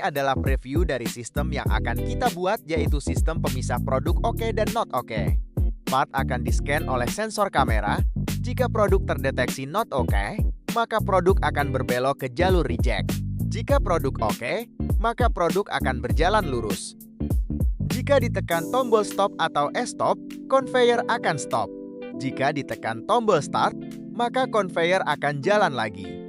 adalah preview dari sistem yang akan kita buat, yaitu sistem pemisah produk oke dan not oke. Part akan di-scan oleh sensor kamera. Jika produk terdeteksi not oke, maka produk akan berbelok ke jalur reject. Jika produk oke, maka produk akan berjalan lurus. Jika ditekan tombol stop atau S-stop, conveyor akan stop. Jika ditekan tombol start, maka conveyor akan jalan lagi.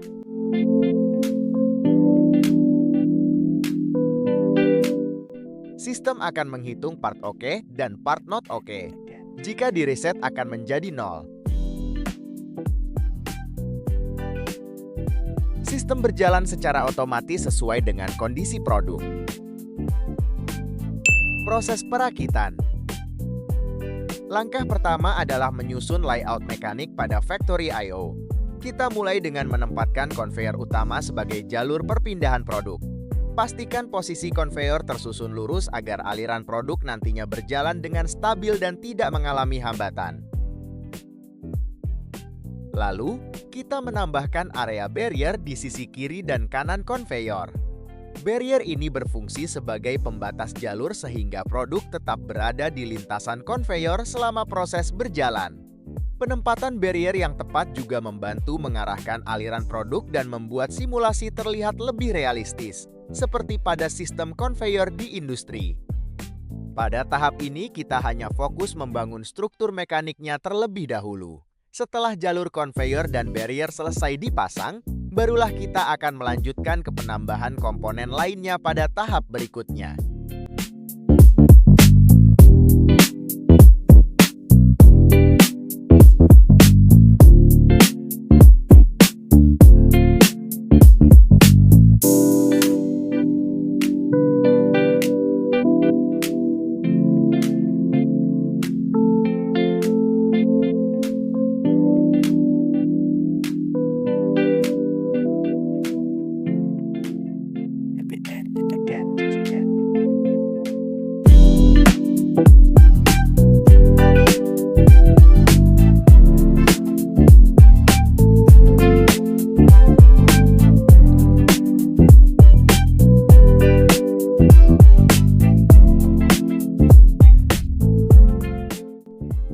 Sistem akan menghitung part oke dan part not oke. Jika di-reset akan menjadi 0. Sistem berjalan secara otomatis sesuai dengan kondisi produk. Proses perakitan. Langkah pertama adalah menyusun layout mekanik pada Factory I/O. Kita mulai dengan menempatkan konveyor utama sebagai jalur perpindahan produk. Pastikan posisi konveyor tersusun lurus agar aliran produk nantinya berjalan dengan stabil dan tidak mengalami hambatan. Lalu, kita menambahkan area barrier di sisi kiri dan kanan konveyor. Barrier ini berfungsi sebagai pembatas jalur sehingga produk tetap berada di lintasan konveyor selama proses berjalan. Penempatan barrier yang tepat juga membantu mengarahkan aliran produk dan membuat simulasi terlihat lebih realistis, seperti pada sistem konveyor di industri. Pada tahap ini, kita hanya fokus membangun struktur mekaniknya terlebih dahulu. Setelah jalur konveyor dan barrier selesai dipasang, barulah kita akan melanjutkan ke penambahan komponen lainnya pada tahap berikutnya.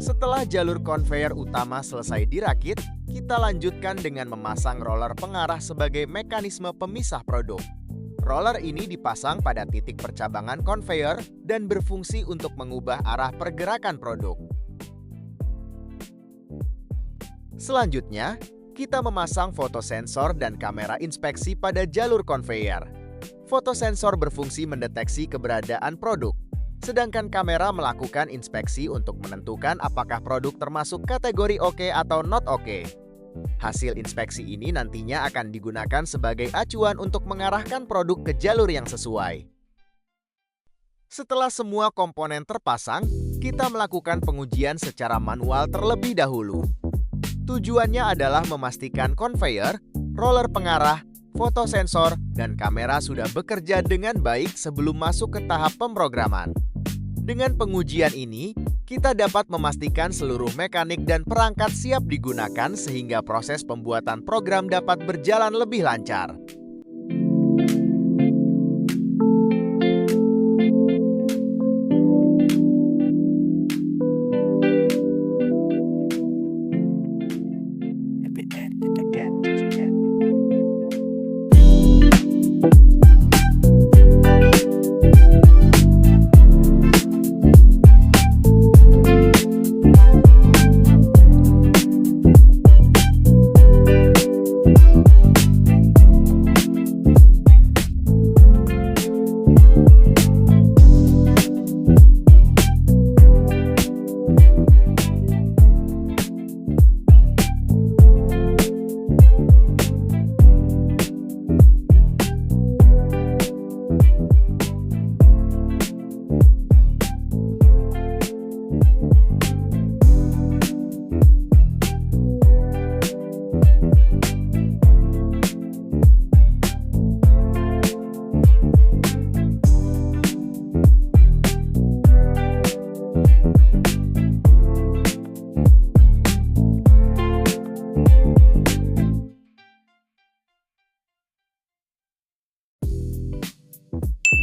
Setelah jalur konveyor utama selesai dirakit, kita lanjutkan dengan memasang roller pengarah sebagai mekanisme pemisah produk. Roller ini dipasang pada titik percabangan konveyor dan berfungsi untuk mengubah arah pergerakan produk. Selanjutnya, kita memasang fotosensor dan kamera inspeksi pada jalur konveyor. Fotosensor berfungsi mendeteksi keberadaan produk, sedangkan kamera melakukan inspeksi untuk menentukan apakah produk termasuk kategori oke atau not oke. Hasil inspeksi ini nantinya akan digunakan sebagai acuan untuk mengarahkan produk ke jalur yang sesuai. Setelah semua komponen terpasang, kita melakukan pengujian secara manual terlebih dahulu. Tujuannya adalah memastikan konveyor, roller pengarah, fotosensor, dan kamera sudah bekerja dengan baik sebelum masuk ke tahap pemrograman. Dengan pengujian ini, kita dapat memastikan seluruh mekanik dan perangkat siap digunakan sehingga proses pembuatan program dapat berjalan lebih lancar.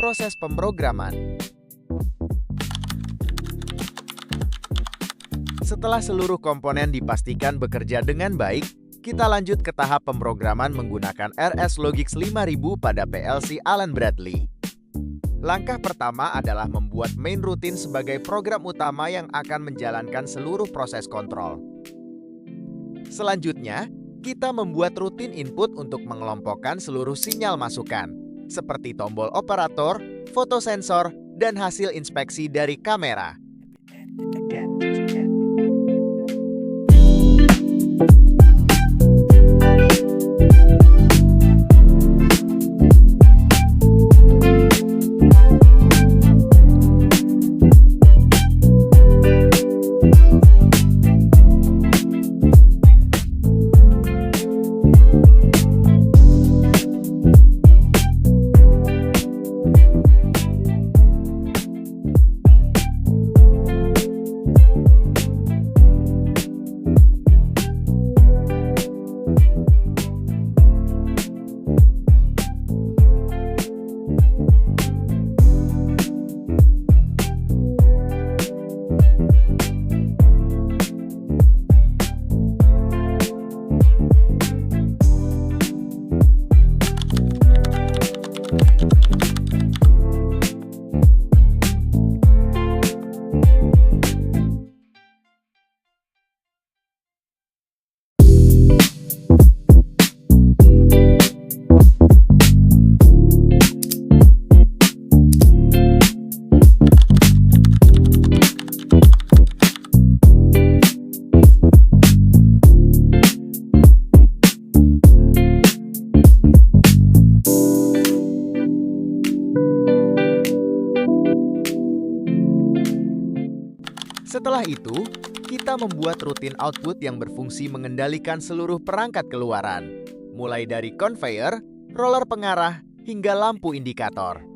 proses pemrograman. Setelah seluruh komponen dipastikan bekerja dengan baik, kita lanjut ke tahap pemrograman menggunakan RS Logix 5000 pada PLC Allen Bradley. Langkah pertama adalah membuat main routine sebagai program utama yang akan menjalankan seluruh proses kontrol. Selanjutnya, kita membuat rutin input untuk mengelompokkan seluruh sinyal masukan, seperti tombol operator, fotosensor, dan hasil inspeksi dari kamera. Setelah itu, kita membuat rutin output yang berfungsi mengendalikan seluruh perangkat keluaran, mulai dari conveyor, roller pengarah, hingga lampu indikator.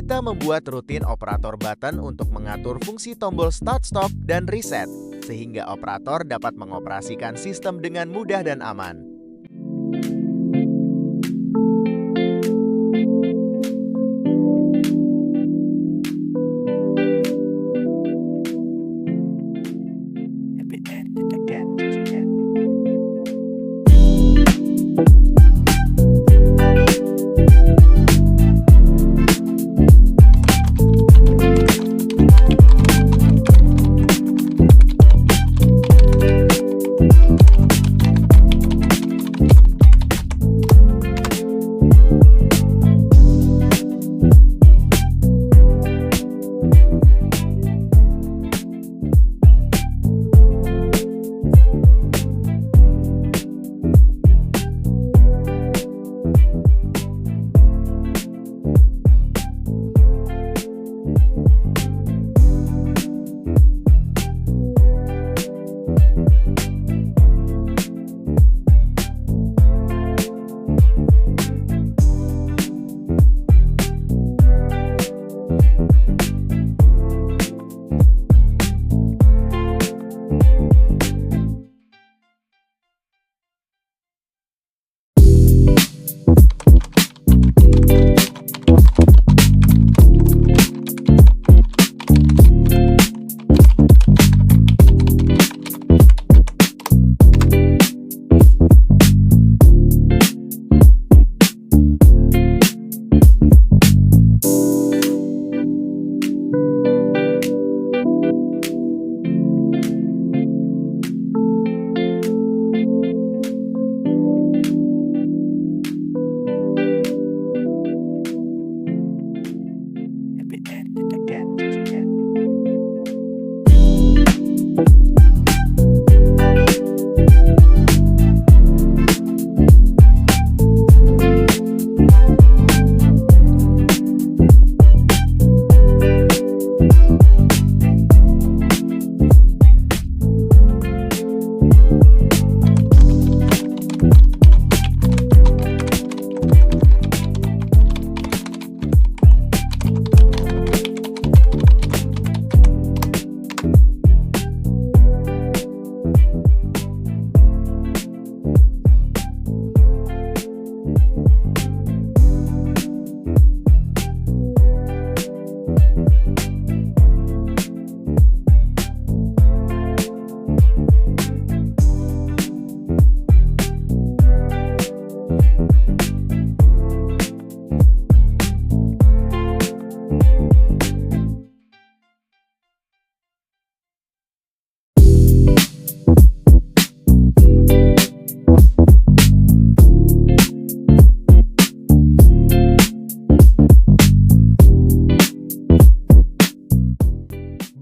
Kita membuat rutin operator button untuk mengatur fungsi tombol start-stop dan reset, sehingga operator dapat mengoperasikan sistem dengan mudah dan aman.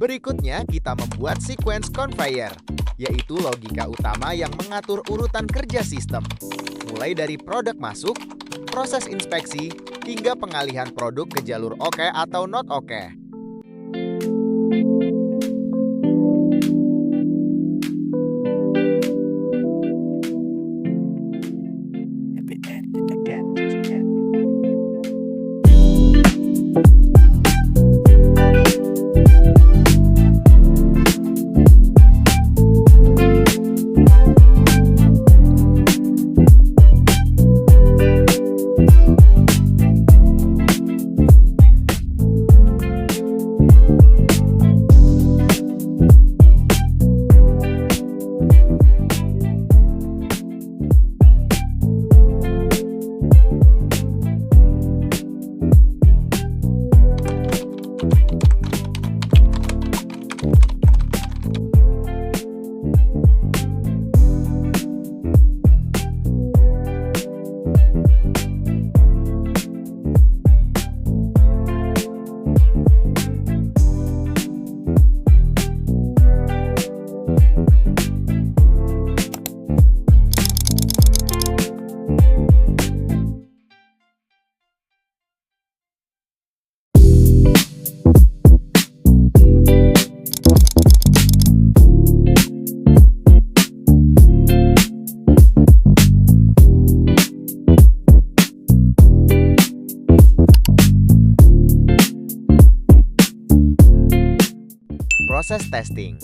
Berikutnya, kita membuat sequence conveyor, yaitu logika utama yang mengatur urutan kerja sistem, mulai dari produk masuk, proses inspeksi, hingga pengalihan produk ke jalur OK atau not OK. proses testing.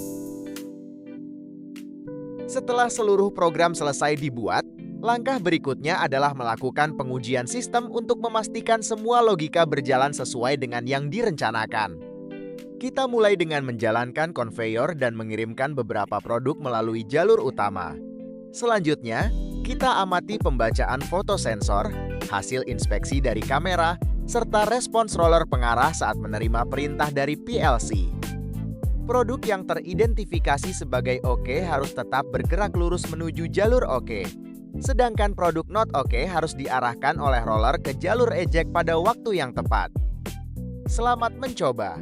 Setelah seluruh program selesai dibuat, langkah berikutnya adalah melakukan pengujian sistem untuk memastikan semua logika berjalan sesuai dengan yang direncanakan. Kita mulai dengan menjalankan konveyor dan mengirimkan beberapa produk melalui jalur utama. Selanjutnya, kita amati pembacaan foto sensor, hasil inspeksi dari kamera, serta respons roller pengarah saat menerima perintah dari PLC. Produk yang teridentifikasi sebagai oke harus tetap bergerak lurus menuju jalur oke. Sedangkan produk not oke harus diarahkan oleh roller ke jalur eject pada waktu yang tepat. Selamat mencoba!